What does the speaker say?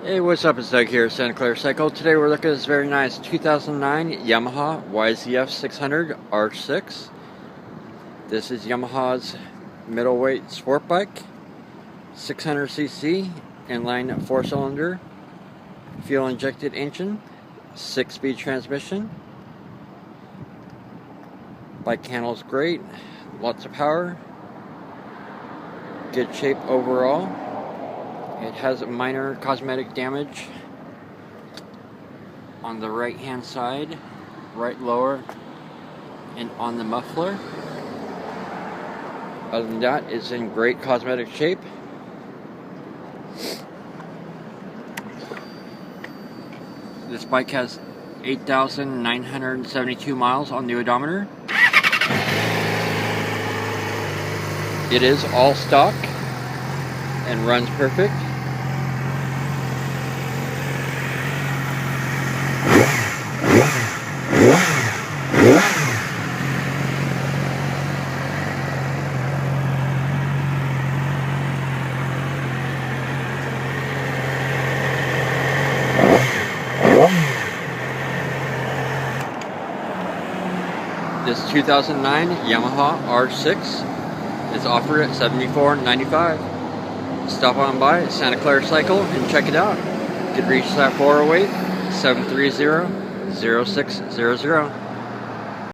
Hey, what's up? It's Doug here at Santa Clara Cycle. Today we're looking at this very nice 2009 Yamaha YZF600 R6. This is Yamaha's middleweight sport bike, 600cc, inline 4-cylinder, fuel injected engine, 6-speed transmission. Bike handles great, lots of power, good shape overall. It has minor cosmetic damage on the right hand side, right lower, and on the muffler. Other than that, it's in great cosmetic shape. This bike has 8,972 miles on the odometer. It is all stock and runs perfect. This 2009 Yamaha R6 is offered at $74.95. Stop on by Santa Clara Cycle and check it out. You can reach us at 408-730-0600.